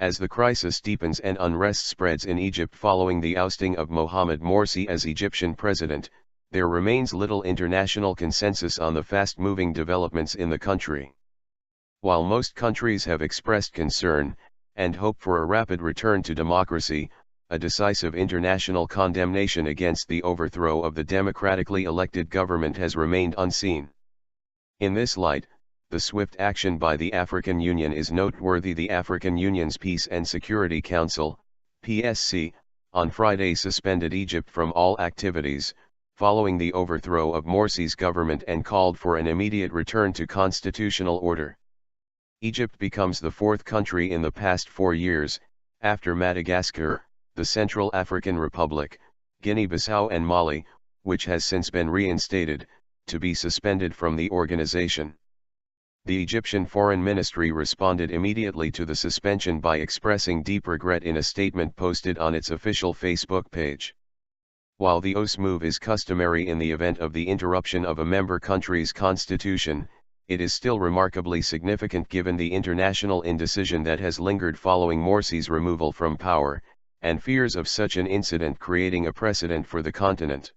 As the crisis deepens and unrest spreads in Egypt following the ousting of Mohamed Morsi as Egyptian president, there remains little international consensus on the fast-moving developments in the country. While most countries have expressed concern, and hope for a rapid return to democracy, a decisive international condemnation against the overthrow of the democratically elected government has remained unseen. In this light, the swift action by the African Union is noteworthy. The African Union's Peace and Security Council, PSC, on Friday suspended Egypt from all activities, following the overthrow of Morsi's government, and called for an immediate return to constitutional order. Egypt becomes the fourth country in the past 4 years, after Madagascar, the Central African Republic, Guinea-Bissau and Mali, which has since been reinstated, to be suspended from the organization. The Egyptian Foreign Ministry responded immediately to the suspension by expressing deep regret in a statement posted on its official Facebook page. While the OAS move is customary in the event of the interruption of a member country's constitution, it is still remarkably significant given the international indecision that has lingered following Morsi's removal from power, and fears of such an incident creating a precedent for the continent.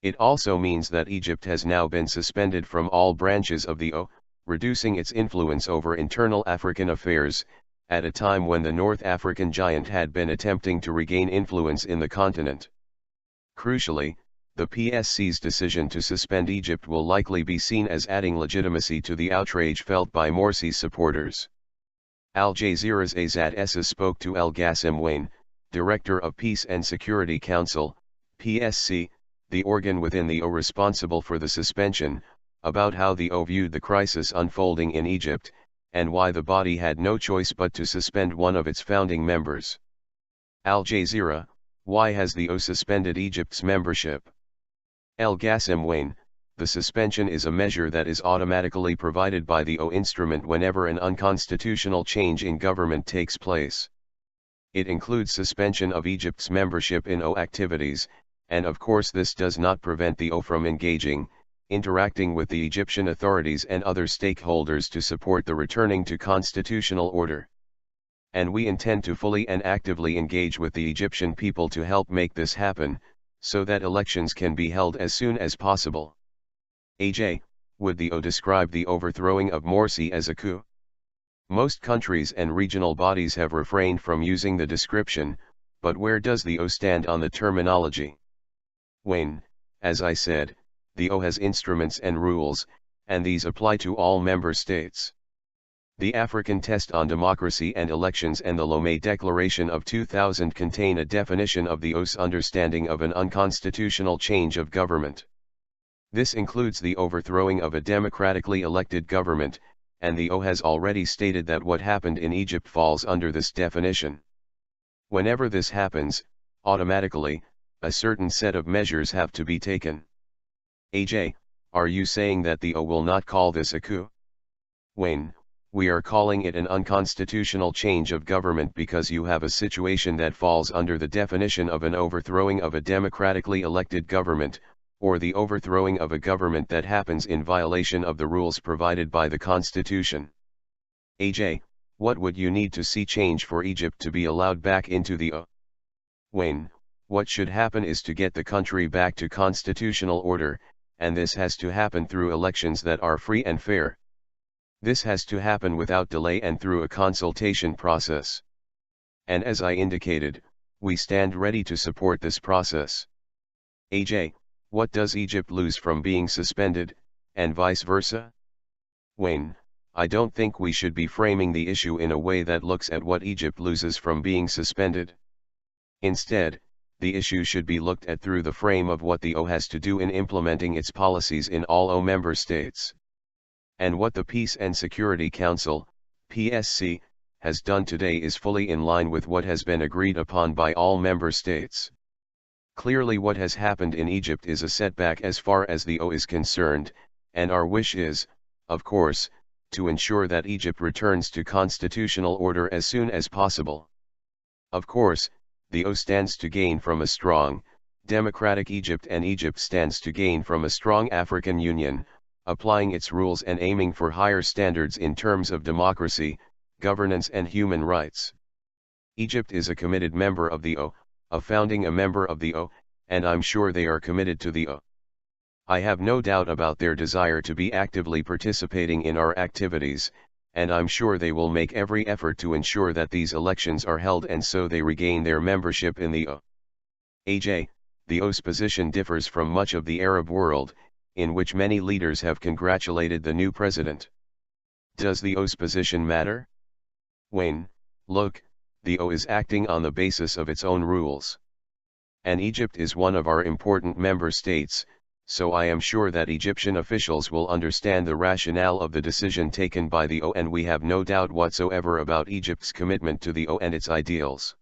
It also means that Egypt has now been suspended from all branches of the OAS, reducing its influence over internal African affairs, at a time when the North African giant had been attempting to regain influence in the continent. Crucially, the PSC's decision to suspend Egypt will likely be seen as adding legitimacy to the outrage felt by Morsi's supporters. Al Jazeera's Azad Essa spoke to El Ghassim Wayne, Director of Peace and Security Council, PSC, the organ within the OAS responsible for the suspension, about how the OAS viewed the crisis unfolding in Egypt, and why the body had no choice but to suspend one of its founding members. Al Jazeera: why has the OAS suspended Egypt's membership? El Ghassim Wayne: the suspension is a measure that is automatically provided by the OAS instrument whenever an unconstitutional change in government takes place. It includes suspension of Egypt's membership in OAS activities, and of course this does not prevent the OAS from engaging, interacting with the Egyptian authorities and other stakeholders to support the returning to constitutional order. And we intend to fully and actively engage with the Egyptian people to help make this happen, so that elections can be held as soon as possible. AJ: would the OAS describe the overthrowing of Morsi as a coup? Most countries and regional bodies have refrained from using the description, but where does the OAS stand on the terminology? Wayne: as I said, the OAS has instruments and rules, and these apply to all member states. The African Test on Democracy and Elections and the Lomé Declaration of 2000 contain a definition of the OAS understanding of an unconstitutional change of government. This includes the overthrowing of a democratically elected government, and the OAS has already stated that what happened in Egypt falls under this definition. Whenever this happens, automatically, a certain set of measures have to be taken. AJ: are you saying that the OAS will not call this a coup? Wayne: we are calling it an unconstitutional change of government because you have a situation that falls under the definition of an overthrowing of a democratically elected government, or the overthrowing of a government that happens in violation of the rules provided by the Constitution. AJ: what would you need to see change for Egypt to be allowed back into the OAS? Wayne: what should happen is to get the country back to constitutional order, and this has to happen through elections that are free and fair. This has to happen without delay and through a consultation process. And as I indicated, we stand ready to support this process. AJ: what does Egypt lose from being suspended, and vice versa? Wayne: I don't think we should be framing the issue in a way that looks at what Egypt loses from being suspended. Instead, the issue should be looked at through the frame of what the OAS has to do in implementing its policies in all OAS member states. And what the Peace and Security Council, PSC, has done today is fully in line with what has been agreed upon by all member states. Clearly what has happened in Egypt is a setback as far as the OAS is concerned, and our wish is, of course, to ensure that Egypt returns to constitutional order as soon as possible. Of course, the OAS stands to gain from a strong, democratic Egypt, and Egypt stands to gain from a strong African Union, applying its rules and aiming for higher standards in terms of democracy, governance and human rights. Egypt is a committed member of the O, a founding a member of the O, and I'm sure they are committed to the O. I have no doubt about their desire to be actively participating in our activities, and I'm sure they will make every effort to ensure that these elections are held and so they regain their membership in the O. AJ, the O's position differs from much of the Arab world, in which many leaders have congratulated the new president. Does the O's position matter? Wayne, look, the O is acting on the basis of its own rules. And Egypt is one of our important member states, so I am sure that Egyptian officials will understand the rationale of the decision taken by the O, and we have no doubt whatsoever about Egypt's commitment to the O and its ideals.